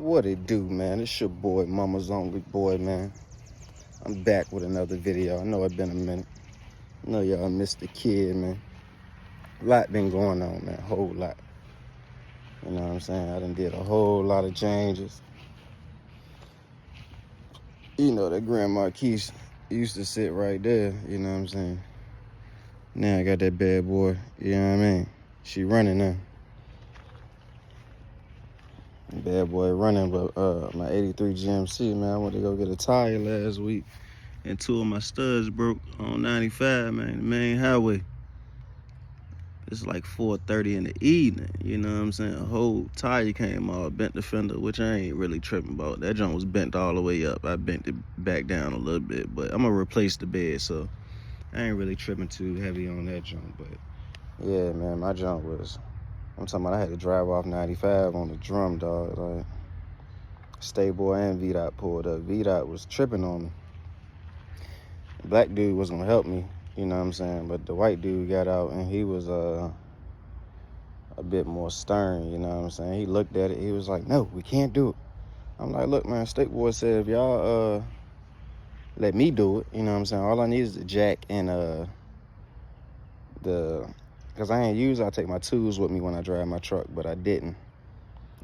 What it do, man? It's your boy, Mama's Only Boy, man. I'm back with another video. I know it's been a minute. I know y'all missed the kid, man. A lot been going on, man. A whole lot. You know what I'm saying? I done did a whole lot of changes. You know, that Grand Marquis used to sit right there, you know what I'm saying? Now I got that bad boy, you know what I mean? She running now. Bad boy running, but my 83 GMC, man, I went to go get a tire last week, and two of my studs broke on 95, man, the main highway. It's like 4:30 in the evening, you know what I'm saying? A whole tire came off, bent the fender, which I ain't really tripping about. That joint was bent all the way up. I bent it back down a little bit, but I'm gonna replace the bed, so I ain't really tripping too heavy on that joint. But yeah, man, my joint was, I'm talking about I had to drive off 95 on the drum, dog. Like, State Boy and VDOT pulled up. VDOT was tripping on me. The black dude was gonna help me, you know what I'm saying? But the white dude got out and he was a bit more stern, you know what I'm saying? He looked at it, he was like, no, we can't do it. I'm like, look, man, State Boy said if y'all let me do it, you know what I'm saying? All I need is the jack and because I take my tools with me when I drive my truck, but I didn't.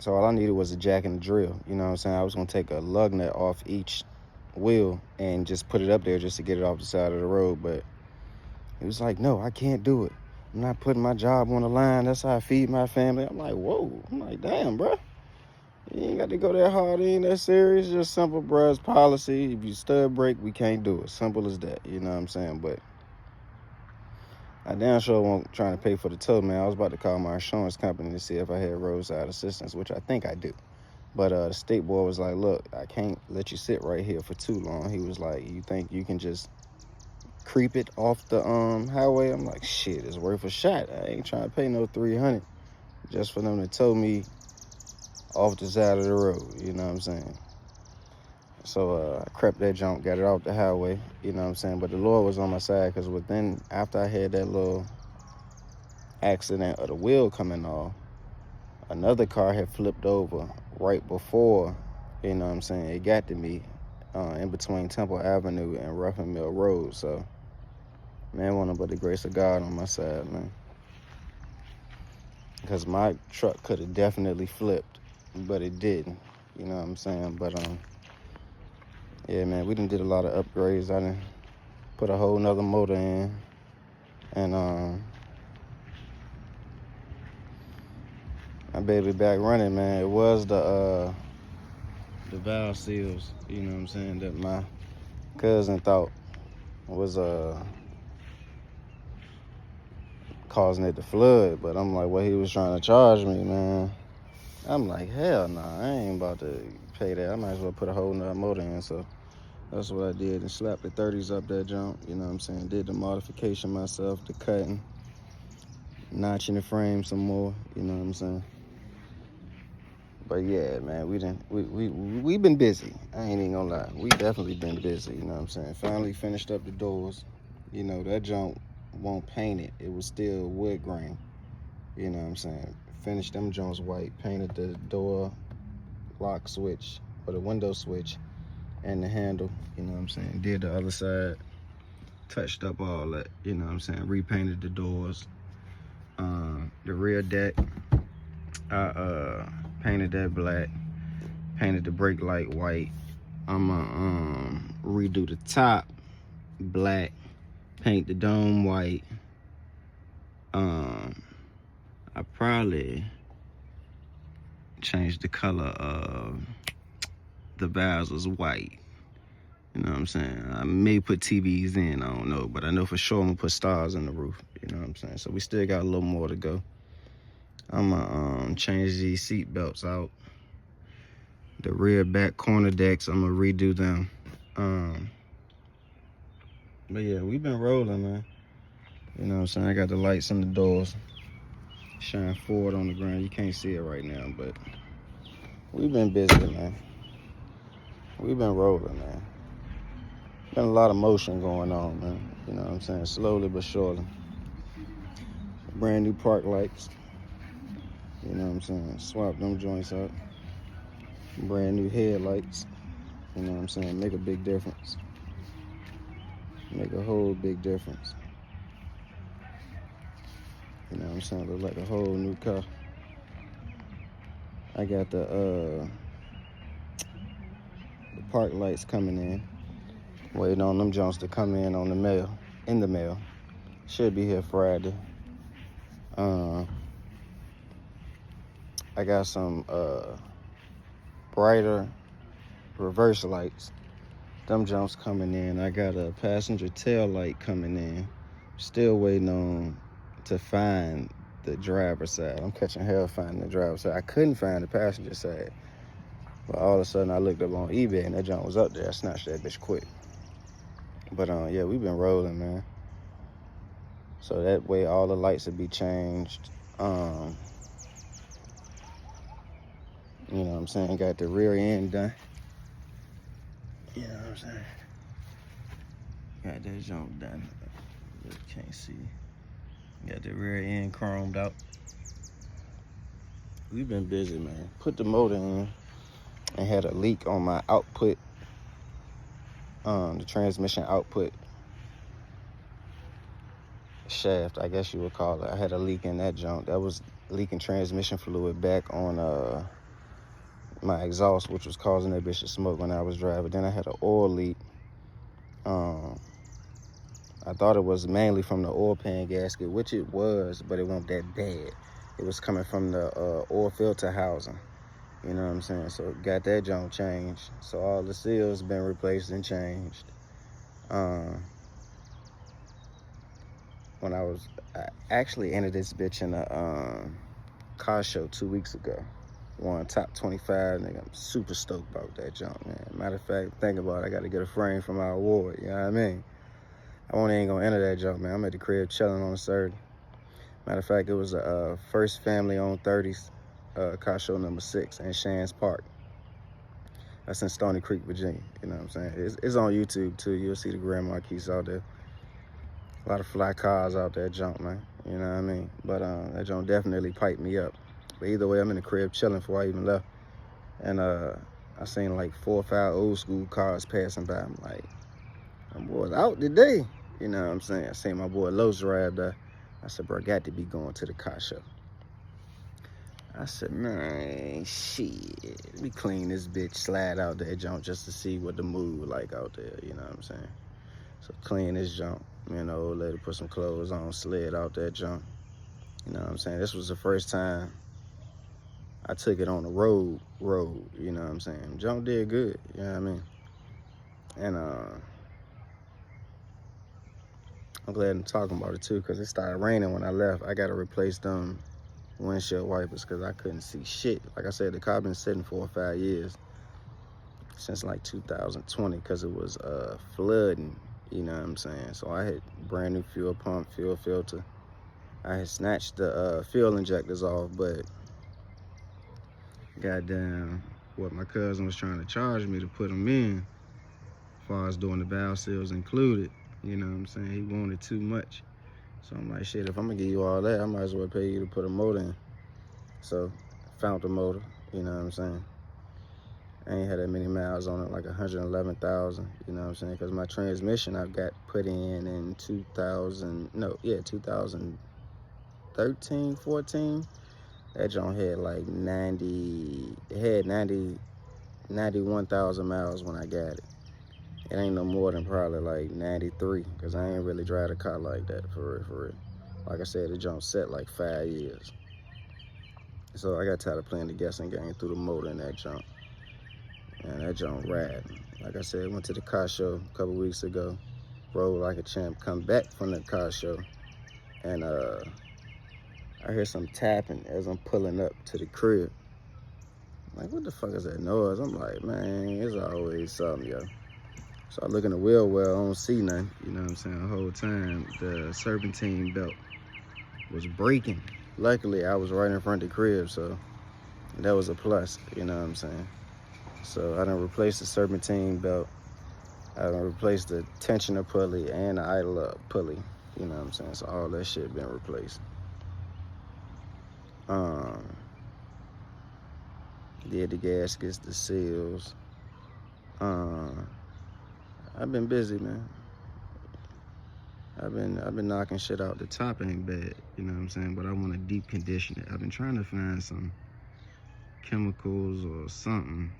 So all I needed was a jack and a drill, you know what I'm saying? I was gonna take a lug nut off each wheel and just put it up there just to get it off the side of the road, but he was like, no, I can't do it. I'm not putting my job on the line. That's how I feed my family. I'm like, whoa. I'm like, damn, bro. You ain't got to go that hard. It ain't that serious. Just simple, bro. It's policy. If you stud break, we can't do it. Simple as that. You know what I'm saying? But I damn sure won't trying to pay for the tow, man. I was about to call my insurance company to see if I had roadside assistance, which I think I do. But the State Boy was like, look, I can't let you sit right here for too long. He was like, you think you can just creep it off the highway? I'm like, shit, it's worth a shot. I ain't trying to pay no $300 just for them to tow me off the side of the road, you know what I'm saying? So I crept that junk, got it off the highway, you know what I'm saying? But the Lord was on my side, because after I had that little accident of the wheel coming off, another car had flipped over right before, you know what I'm saying, it got to me in between Temple Avenue and Ruffin Mill Road. So, man, wasn't but the grace of God on my side, man. Because my truck could have definitely flipped, but it didn't, you know what I'm saying? But, yeah, man, we done did a lot of upgrades. I done put a whole nother motor in, and my baby back running, man. It was the valve seals, you know what I'm saying, that my cousin thought was causing it to flood. But I'm like, well, he was trying to charge me, man. I'm like, hell nah, I ain't about to pay that. I might as well put a whole nother motor in. So that's what I did, and slapped the 30s up that jump, you know what I'm saying? Did the modification myself, the cutting, notching the frame some more, you know what I'm saying? But yeah, man, we been busy. I ain't even gonna lie. We definitely been busy, you know what I'm saying? Finally finished up the doors. You know, that junk won't paint it. It was still wood grain, you know what I'm saying? Finished them joints white, painted the door lock switch, or the window switch, and the handle, you know what I'm saying? Did the other side, touched up all that, you know what I'm saying? Repainted the doors. The rear deck, I painted that black, painted the brake light white. I'ma redo the top black, paint the dome white. I probably change the color of the valves was white. You know what I'm saying? I may put TVs in, I don't know, but I know for sure I'm gonna put stars in the roof. You know what I'm saying? So we still got a little more to go. I'm gonna change these seat belts out. The rear back corner decks, I'm gonna redo them. But yeah, we've been rolling, man. You know what I'm saying? I got the lights in the doors. Shine forward on the ground. You can't see it right now, but we've been busy, man. We've been rolling, man. Been a lot of motion going on, man. You know what I'm saying? Slowly but surely. Brand new park lights. You know what I'm saying? Swap them joints out. Brand new headlights. You know what I'm saying? Make a big difference. Make a whole big difference. You know what I'm saying? Look like a whole new car. I got the park lights coming in. Waiting on them Jones to come in on the mail. In the mail. Should be here Friday. I got some brighter reverse lights. Them Jones coming in. I got a passenger tail light coming in. Still waiting on to find the driver's side. I'm catching hell finding the driver's side. I couldn't find the passenger side. But all of a sudden I looked up on eBay and that junk was up there. I snatched that bitch quick. But yeah, we've been rolling, man. So that way all the lights will be changed. You know what I'm saying? Got the rear end done. You know what I'm saying? Got that junk done. Really can't see. Got the rear end chromed out. We've been busy, man. Put the motor in and had a leak on my output, the transmission output shaft, I guess you would call it. I had a leak in that junk. That was leaking transmission fluid back on my exhaust, which was causing that bitch to smoke when I was driving. Then I had an oil leak. I thought it was mainly from the oil pan gasket, which it was, but it wasn't that bad. It was coming from the oil filter housing. You know what I'm saying? So got that junk changed. So all the seals been replaced and changed. When I actually entered this bitch in a car show 2 weeks ago. Won top 25, nigga. I'm super stoked about that junk, man. Matter of fact, think about it, I gotta get a frame for my award, you know what I mean? I ain't gonna enter that junk, man. I'm at the crib chilling on a Saturday. Matter of fact, it was a first family-owned 30s car show number 6 in Shands Park. That's in Stony Creek, Virginia. You know what I'm saying? It's on YouTube, too. You'll see the Grand Marquis out there. A lot of fly cars out there, junk, man. You know what I mean? But that junk definitely piped me up. But either way, I'm in the crib chilling before I even left. And I seen like 4 or 5 old school cars passing by. I'm like, them boys out today. You know what I'm saying? I seen my boy Los drive there. I said, bro, got to be going to the car show. I said, man, shit. Let me clean this bitch, slide out that junk just to see what the mood like out there. You know what I'm saying? So clean this junk. Me and the old lady put some clothes on, slid out that junk. You know what I'm saying? This was the first time I took it on the road, you know what I'm saying? Junk did good, you know what I mean? And I'm glad I'm talking about it too, because it started raining when I left. I got to replace them windshield wipers because I couldn't see shit. Like I said, the car been sitting 4 or 5 years, since like 2020, because it was flooding, you know what I'm saying? So I had brand new fuel pump, fuel filter. I had snatched the fuel injectors off, but goddamn, what my cousin was trying to charge me to put them in, as far as doing the valve seals included, you know what I'm saying? He wanted too much. So I'm like, shit, if I'm gonna give you all that, I might as well pay you to put a motor in. So found the motor, you know what I'm saying? I ain't had that many miles on it, like 111,000, you know what I'm saying? Because my transmission I've got put in 2013, 14. That joint had like 91,000 miles when I got it. It ain't no more than probably like 93, because I ain't really drive a car like that, for real. Like I said, the junk set like 5 years. So I got tired of playing the guessing game through the motor in that junk. And that junk riding. Like I said, went to the car show a couple weeks ago, rode like a champ, come back from the car show, and I hear some tapping as I'm pulling up to the crib. I'm like, what the fuck is that noise? I'm like, man, it's always something, yo. So I look in the wheel well, I don't see nothing, you know what I'm saying? The whole time, the serpentine belt was breaking. Luckily, I was right in front of the crib, so that was a plus, you know what I'm saying? So I done replaced the serpentine belt. I done replaced the tensioner pulley and the idler pulley, you know what I'm saying? So all that shit been replaced. Did the gaskets, the seals. I've been busy, man. I've been knocking shit out. The top ain't bad, you know what I'm saying? But I want to deep condition it. I've been trying to find some chemicals or something.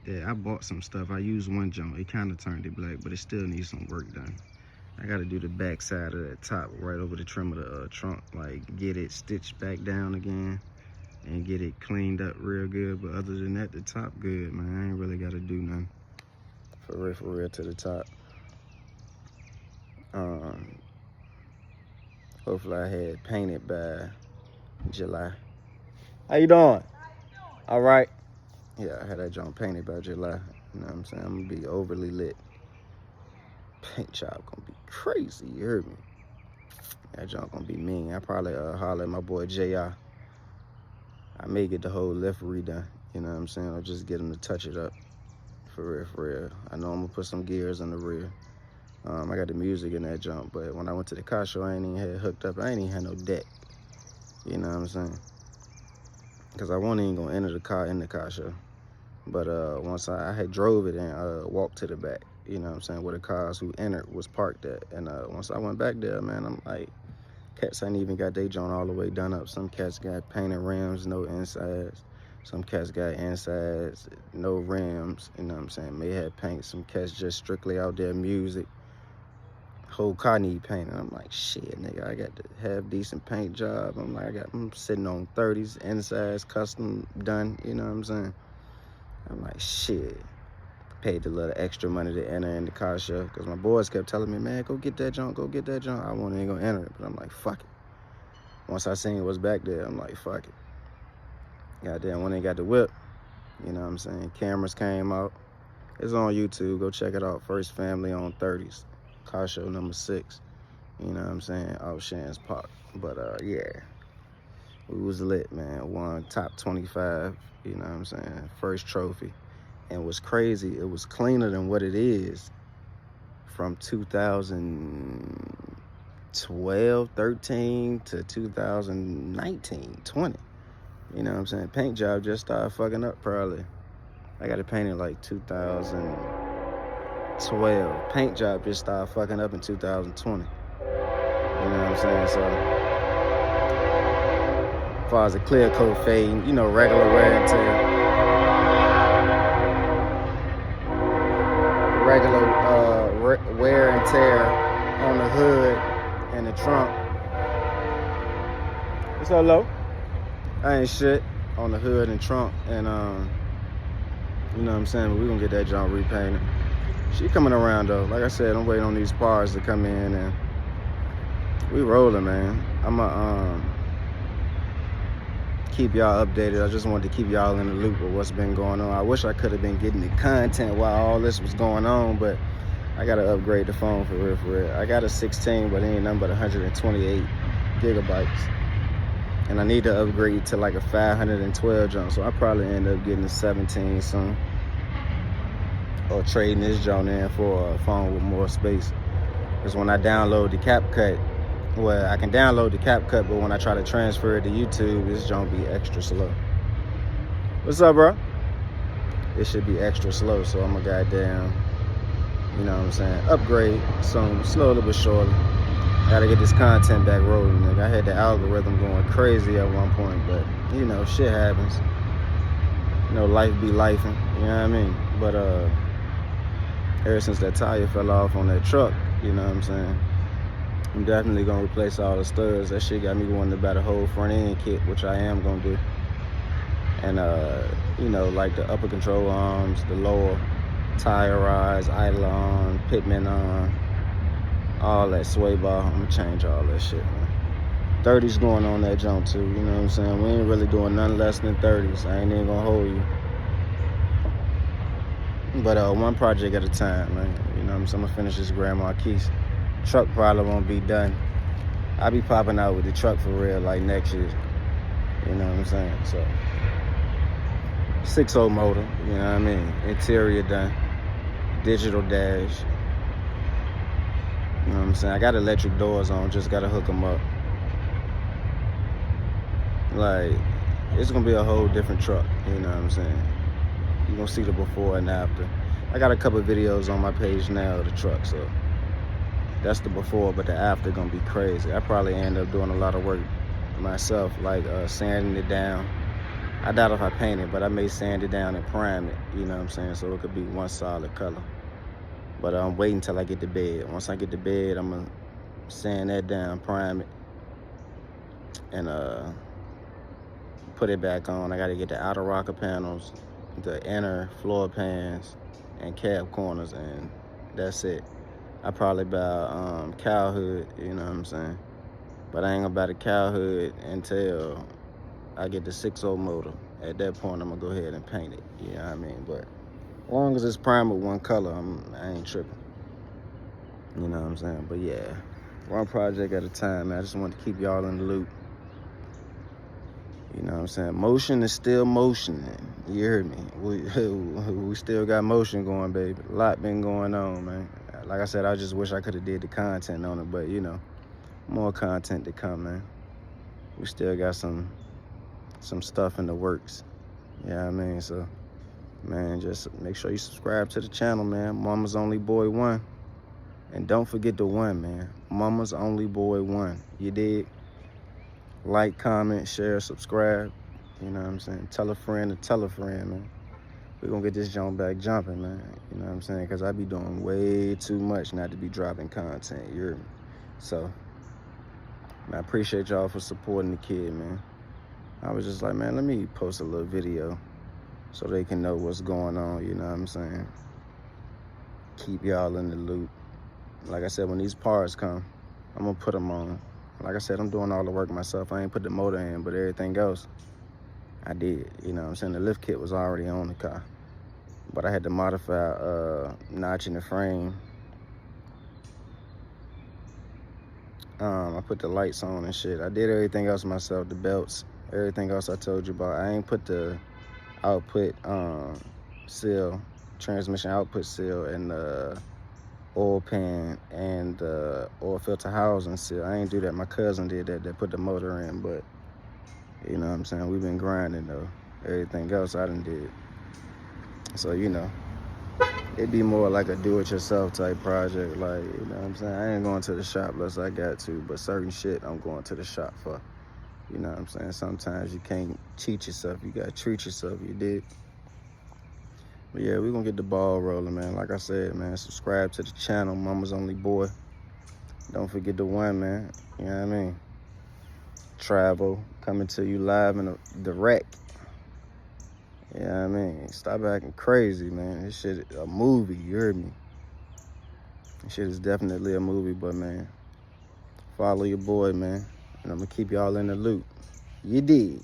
Yeah, I bought some stuff. I used one junk. It kind of turned it black, but it still needs some work done. I got to do the back side of that top right over the trim of the trunk, like get it stitched back down again and get it cleaned up real good. But other than that, the top good, man. I ain't really got to do nothing for real to the top. Hopefully I had painted by July. How you doing? All right. Yeah, I had that joint painted by July. You know what I'm saying? I'm gonna be overly lit. Paint job gonna be crazy, you heard me? That joint gonna be mean. I probably holler at my boy JR. I may get the whole lift redone, you know what I'm saying? Or just get him to touch it up. For real. I know I'm gonna put some gears in the rear. I got the music in that jump, but when I went to the car show, I ain't even had it hooked up. I ain't even had no deck. You know what I'm saying? Because I wasn't even gonna enter the car in the car show. But once I had drove it and walked to the back, you know what I'm saying, where the cars who entered was parked at. And once I went back there, man, I'm like, cats ain't even got their joint all the way done up. Some cats got painted rims, no insides. Some cats got insides, no rims, you know what I'm saying? May have paint. Some cats just strictly out there music. Whole car need painting. I'm like, shit, nigga, I got to have decent paint job. I'm like, I'm sitting on 30s, insides, custom done, you know what I'm saying? I'm like, shit. Paid a little extra money to enter in the car show because my boys kept telling me, man, go get that junk, go get that junk. I wasn't even gonna enter it, but I'm like, fuck it. Once I seen what's back there, I'm like, fuck it. Goddamn, when they got the whip, you know what I'm saying? Cameras came out. It's on YouTube. Go check it out. First Family on 30s. Car show number 6. You know what I'm saying? Out Shands Park. But yeah. We was lit, man. Won top 25. You know what I'm saying? First trophy. And what's crazy, it was cleaner than what it is from 2012, 13 to 2019, 20. You know what I'm saying? Paint job just started fucking up probably. I got it painted like 2012. Paint job just started fucking up in 2020. You know what I'm saying? So, as far as the clear coat fading, you know, regular wear and tear. Regular wear and tear on the hood and the trunk. What's up, low? I ain't shit on the hood and trunk, and you know what I'm saying, but we're gonna get that junk repainted. She coming around though. Like I said, I'm waiting on these parts to come in, and we rolling, man. I'ma keep y'all updated. I just wanted to keep y'all in the loop of what's been going on. I wish I could have been getting the content while all this was going on, but I gotta upgrade the phone for real. I got a 16, but it ain't nothing but 128 gigabytes. And I need to upgrade to like a 512 jump, so I probably end up getting a 17 soon. Or trading this joint in for a phone with more space. Because when I download the CapCut, well, I can download the CapCut, but when I try to transfer it to YouTube, this joint be extra slow. What's up, bro? It should be extra slow, so I'm a goddamn, you know what I'm saying, upgrade soon, slowly but surely. Gotta get this content back rolling, nigga. I had the algorithm going crazy at one point, but, you know, shit happens. You know, life be lifing, you know what I mean? But, ever since that tire fell off on that truck, you know what I'm saying, I'm definitely gonna replace all the studs. That shit got me wanting to buy the whole front end kit, which I am gonna do. And, you know, like the upper control arms, the lower tire rods, idler arm, pitman arm, all that sway bar. I'm gonna change all that shit, man. 30s going on that jump too, you know what I'm saying? We ain't really doing nothing less than 30s. I ain't even gonna hold you. But one project at a time, man. You know what I'm saying? I'm gonna finish this Grand Marquis. Truck probably won't be done. I'll be popping out with the truck for real like next year. You know what I'm saying? So 6.0 motor, you know what I mean? Interior done. Digital dash. You know what I'm saying? I got electric doors on, just gotta hook them up. Like, it's gonna be a whole different truck, you know what I'm saying? You're gonna see the before and after. I got a couple of videos on my page now of the truck, so that's the before, but the after gonna be crazy. I probably end up doing a lot of work myself, like sanding it down. I doubt if I paint it, but I may sand it down and prime it, you know what I'm saying? So it could be one solid color. But I'm waiting until I get to bed. Once I get to bed, I'm gonna sand that down, prime it, and put it back on. I gotta get the outer rocker panels, the inner floor pans, and cab corners, and that's it. I probably buy cow hood, you know what I'm saying? But I ain't gonna buy the cow hood until I get the 6.0 motor. At that point, I'm gonna go ahead and paint it, you know what I mean? But as long as it's primed with one color, I ain't tripping, you know what I'm saying? But yeah, one project at a time, man. I just want to keep y'all in the loop. You know what I'm saying? Motion is still motion. You heard me. We still got motion going, baby. A lot been going on, man. Like I said, I just wish I could have did the content on it, but you know, more content to come, man. We still got some stuff in the works. You know what I mean? So, man, just make sure you subscribe to the channel, man. Mama's Only Boy 1. And don't forget the 1, man. Mama's Only Boy 1. You dig? Like, comment, share, subscribe. You know what I'm saying? Tell a friend to tell a friend, man. We're going to get this jump back jumping, man. You know what I'm saying? Because I be doing way too much not to be dropping content. You hear me? So, man, I appreciate y'all for supporting the kid, man. I was just like, man, let me post a little video so they can know what's going on, you know what I'm saying? Keep y'all in the loop. Like I said, when these parts come, I'm going to put them on. Like I said, I'm doing all the work myself. I ain't put the motor in, but everything else, I did. You know what I'm saying? The lift kit was already on the car. But I had to modify notch in the frame. I put the lights on and shit. I did everything else myself, the belts, everything else I told you about. I ain't put the output seal, transmission output seal, and the oil pan and the oil filter housing seal. I ain't do that. My cousin did that. They put the motor in, but you know what I'm saying? We've been grinding though. Everything else I done did. So, you know, it'd be more like a do-it-yourself type project. Like, you know what I'm saying? I ain't going to the shop unless I got to, but certain shit I'm going to the shop for. You know what I'm saying? Sometimes you can't cheat yourself. You got to treat yourself. You dig? But yeah, we're going to get the ball rolling, man. Like I said, man, subscribe to the channel, Mama's Only Boy. Don't forget the 1, man. You know what I mean? Travel, coming to you live in the wreck. You know what I mean? Stop acting crazy, man. This shit is a movie, you heard me? This shit is definitely a movie, but, man, follow your boy, man. And I'm going to keep y'all in the loop. You dig?